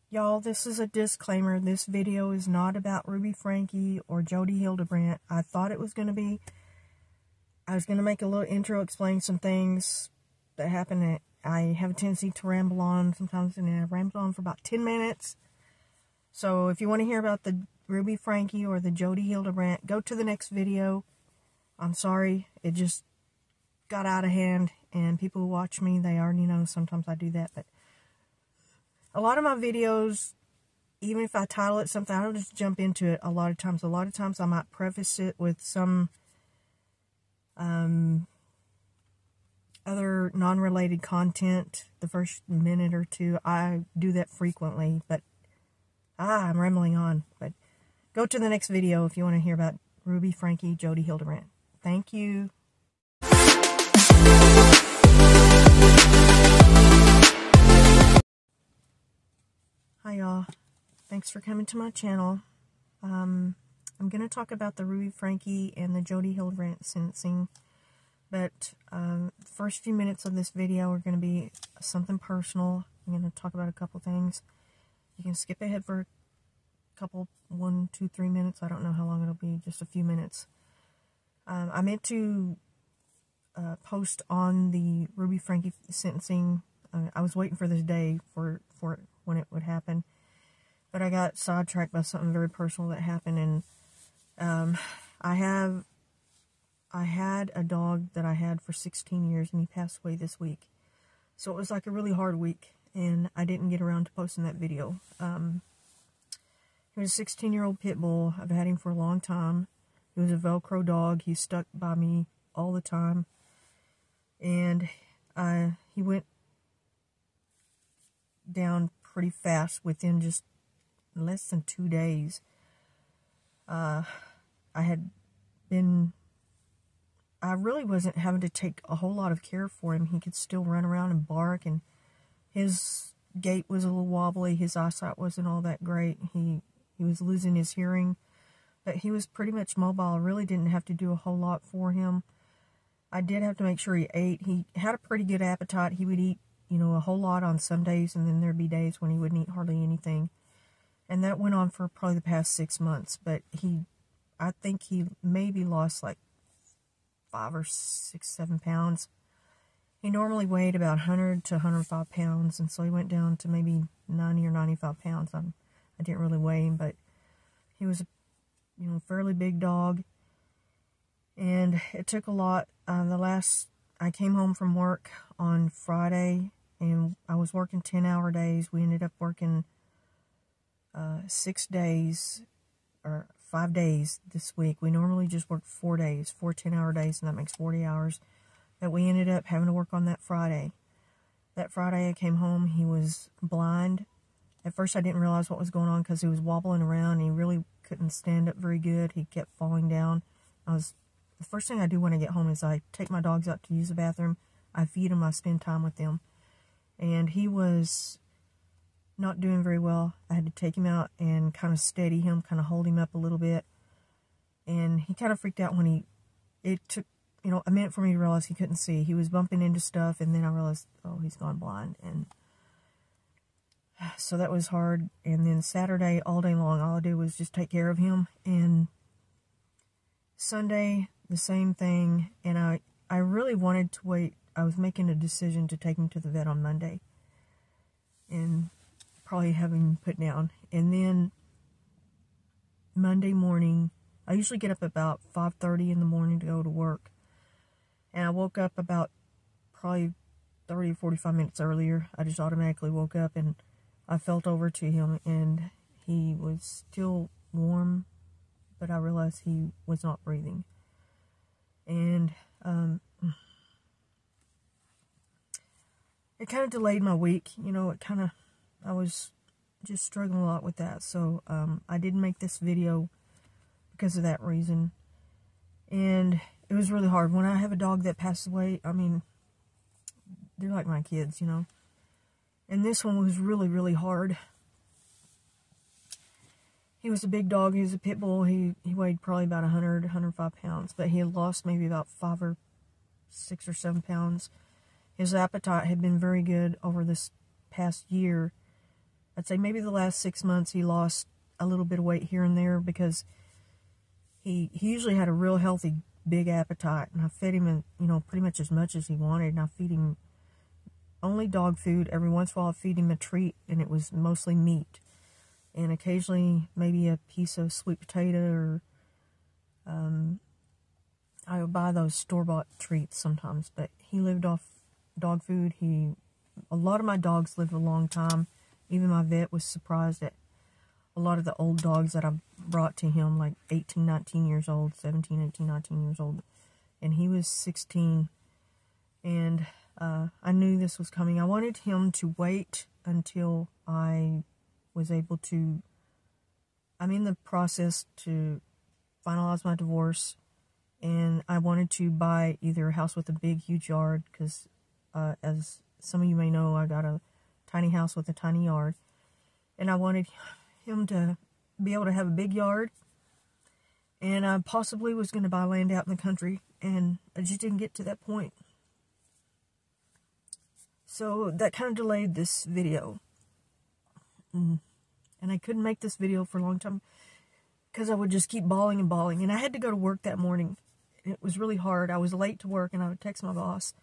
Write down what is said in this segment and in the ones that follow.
Y'all, this is a disclaimer. This video is not about Ruby Franke or Jody Hildebrandt. I thought it was going to be. I was going to make a little intro, explain some things that happened. I have a tendency to ramble on sometimes, and I rambled on for about 10 minutes. So if you want to hear about the Ruby Franke or the Jody Hildebrandt, go to the next video. I'm sorry. It just got out of hand, and people who watch me, they already know sometimes I do that, but a lot of my videos, even if I title it something, I don't just jump into it a lot of times. A lot of times I might preface it with some other non-related content the first minute or two. I do that frequently, but I'm rambling on. But go to the next video if you want to hear about Ruby Franke, Jody Hildebrandt. Thank you. Hi y'all, thanks for coming to my channel. I'm going to talk about the Ruby Franke and the Jody Hildebrandt sentencing, but the first few minutes of this video are going to be something personal. I'm going to talk about a couple things. You can skip ahead for a couple, 1, 2, 3 minutes. I don't know how long it'll be, just a few minutes. I meant to post on the Ruby Franke sentencing. I was waiting for this day for when it would happen, but I got sidetracked by something very personal that happened, and I had a dog that I had for 16 years, and he passed away this week. So it was like a really hard week, and I didn't get around to posting that video. He was a 16-year-old pit bull. I've had him for a long time. He was a Velcro dog. He stuck by me all the time, and he went down pretty fast within just less than 2 days. I really wasn't having to take a whole lot of care for him. He could still run around and bark, and his gait was a little wobbly. His eyesight wasn't all that great. He was losing his hearing, but he was pretty much mobile. I really didn't have to do a whole lot for him. I did have to make sure he ate. He had a pretty good appetite. He would eat, you know, a whole lot on some days, and then there'd be days when he wouldn't eat hardly anything. And that went on for probably the past 6 months, but I think he maybe lost like 5 or 6, 7 pounds. He normally weighed about 100 to 105 pounds, and so he went down to maybe 90 or 95 pounds. I didn't really weigh him, but he was a, fairly big dog, and it took a lot. I came home from work on Friday, and I was working 10-hour days. We ended up working 6 days, or 5 days this week. We normally just work 4 days, 4 10-hour days, and that makes 40 hours. But we ended up having to work on that Friday. That Friday I came home, he was blind. At first I didn't realize what was going on because he was wobbling around, and he really couldn't stand up very good. He kept falling down. The first thing I do when I get home is I take my dogs out to use the bathroom. I feed them, I spend time with them. And he was not doing very well. I had to take him out and kind of steady him, kind of hold him up a little bit. And he kind of freaked out when it took, a minute for me to realize he couldn't see. He was bumping into stuff, and then I realized, oh, he's gone blind. And so that was hard. And then Saturday, all day long, all I did was just take care of him. And Sunday, the same thing. And I really wanted to wait. I was making a decision to take him to the vet on Monday and probably have him put down. And then Monday morning, I usually get up about 5:30 in the morning to go to work. And I woke up about probably 30 or 45 minutes earlier. I just automatically woke up, and I felt over to him, and he was still warm, but I realized he was not breathing. And it kind of delayed my week. I was just struggling a lot with that. So I didn't make this video because of that reason. And it was really hard. When I have a dog that passes away, they're like my kids, And this one was really, really hard. He was a big dog. He was a pit bull. He weighed probably about 100, 105 pounds. But he had lost maybe about 5 or 6 or 7 pounds. His appetite had been very good over this past year. I'd say maybe the last 6 months he lost a little bit of weight here and there, because he usually had a real healthy, big appetite, and I fed him, pretty much as much as he wanted, and I feed him only dog food. Every once in a while I feed him a treat, and it was mostly meat, and occasionally maybe a piece of sweet potato, or I would buy those store-bought treats sometimes, but he lived off dog food. A lot of my dogs lived a long time. Even my vet was surprised at a lot of the old dogs that I brought to him, like 18, 19 years old, 17, 18, 19 years old. And he was 16. And I knew this was coming. I wanted him to wait until I was able to... I'm in the process to finalize my divorce. And I wanted to buy either a house with a big, huge yard, because as some of you may know, I got a tiny house with a tiny yard. And I wanted him to be able to have a big yard, and I possibly was going to buy land out in the country, and I just didn't get to that point. So that kind of delayed this video, and I couldn't make this video for a long time because I would just keep bawling and bawling, and I had to go to work that morning. It was really hard. I was late to work, and I would text my boss.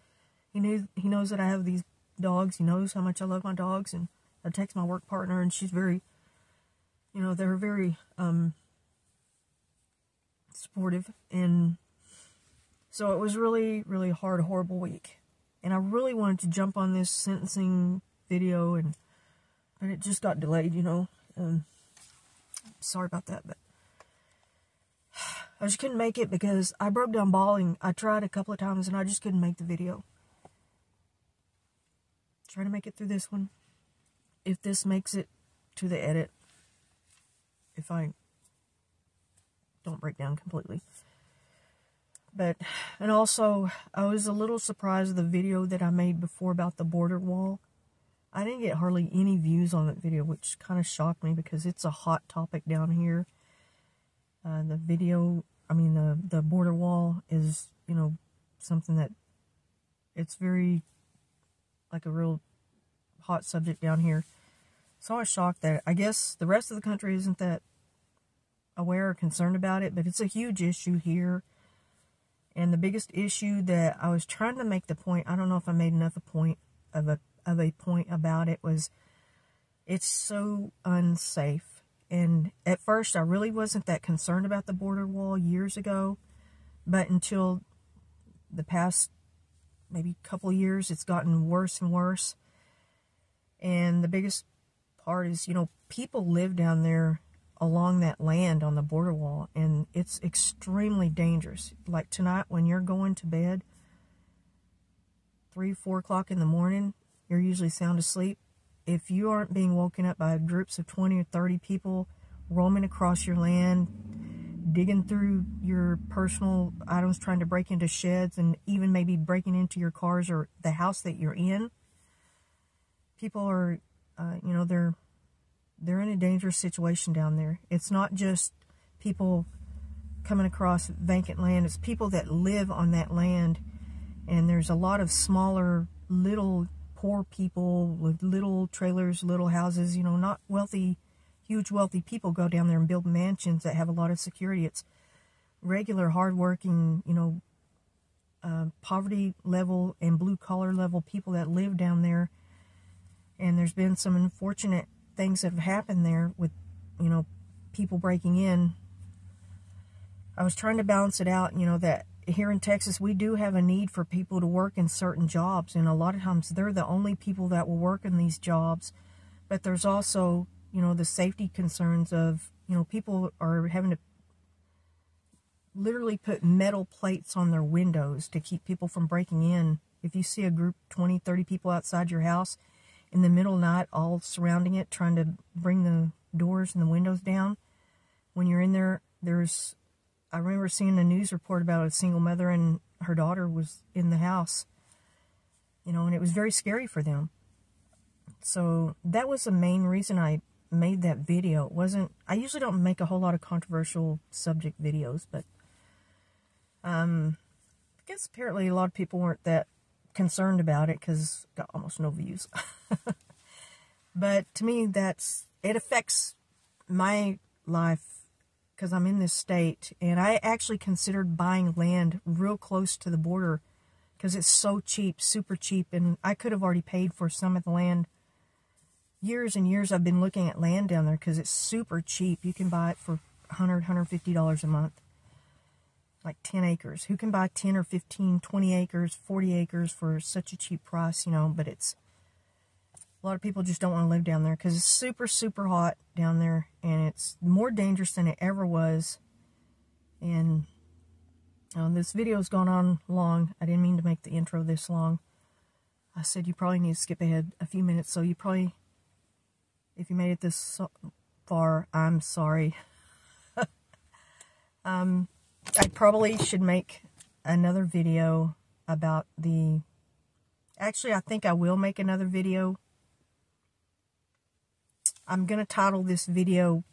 He knows that I have these dogs. He knows how much I love my dogs, and I text my work partner, and she's very, they're very supportive. And so it was really, really hard, horrible week. And I really wanted to jump on this sentencing video, but it just got delayed, sorry about that, but I just couldn't make it because I broke down bawling. I tried a couple of times, and I just couldn't make the video. Try to make it through this one. If this makes it to the edit, if I don't break down completely. And also, I was a little surprised at the video that I made before about the border wall. I didn't get hardly any views on that video, which kind of shocked me because it's a hot topic down here. The border wall is, something that it's very, like a real hot subject down here. So I was shocked that I guess the rest of the country isn't that aware or concerned about it, but it's a huge issue here. And the biggest issue that I was trying to make the point, I don't know if I made enough of a point about it, was it's so unsafe. And at first I really wasn't that concerned about the border wall years ago, but until the past maybe couple of years, it's gotten worse and worse. And the biggest part is, people live down there along that land on the border wall, and it's extremely dangerous. Like tonight, when you're going to bed, 3, 4 o'clock in the morning, you're usually sound asleep. If you aren't being woken up by groups of 20 or 30 people roaming across your land, digging through your personal items, trying to break into sheds, and even maybe breaking into your cars or the house that you're in, people are, they're in a dangerous situation down there. It's not just people coming across vacant land. It's people that live on that land. And there's a lot of smaller, little, poor people with little trailers, little houses, not wealthy, huge wealthy people go down there and build mansions that have a lot of security. It's regular, hardworking, poverty level and blue collar level people that live down there. And there's been some unfortunate things that have happened there with, people breaking in. I was trying to balance it out, that here in Texas, we do have a need for people to work in certain jobs. And a lot of times they're the only people that will work in these jobs. But there's also, the safety concerns of, people are having to literally put metal plates on their windows to keep people from breaking in. If you see a group, 20, 30 people outside your house in the middle of the night, all surrounding it, trying to bring the doors and the windows down, when you're in there, I remember seeing a news report about a single mother and her daughter was in the house, and it was very scary for them. So that was the main reason I made that video. I usually don't make a whole lot of controversial subject videos, but I guess apparently a lot of people weren't that concerned about it because got almost no views. But to me, it affects my life because I'm in this state. And I actually considered buying land real close to the border because it's so cheap, super cheap. And I could have already paid for some of the land. Years and years I've been looking at land down there because it's super cheap. You can buy it for $100, $150 a month. Like 10 acres. Who can buy 10 or 15, 20 acres, 40 acres for such a cheap price, you know? But it's, a lot of people just don't want to live down there because it's super, super hot down there. And it's more dangerous than it ever was. And this video's gone on long. I didn't mean to make the intro this long. I said you probably need to skip ahead a few minutes. So you probably, if you made it this far, I'm sorry. I probably should make another video about actually, I think I will make another video. I'm going to title this video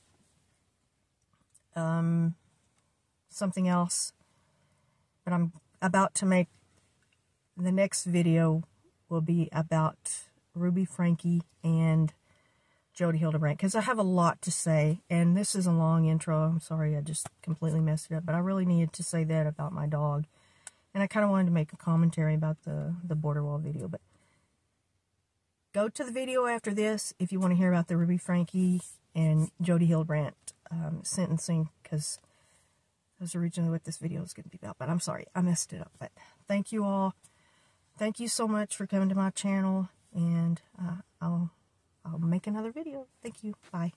something else. But I'm about to make, the next video will be about Ruby Franke and Jody Hildebrandt, because I have a lot to say, and this is a long intro. I'm sorry, I just completely messed it up, but I really needed to say that about my dog, and I kind of wanted to make a commentary about the border wall video. But go to the video after this if you want to hear about the Ruby Franke and Jody Hildebrandt sentencing, because that's originally what this video is going to be about. But I'm sorry, I messed it up. But thank you all. Thank you so much for coming to my channel, and I'll make another video. Thank you. Bye.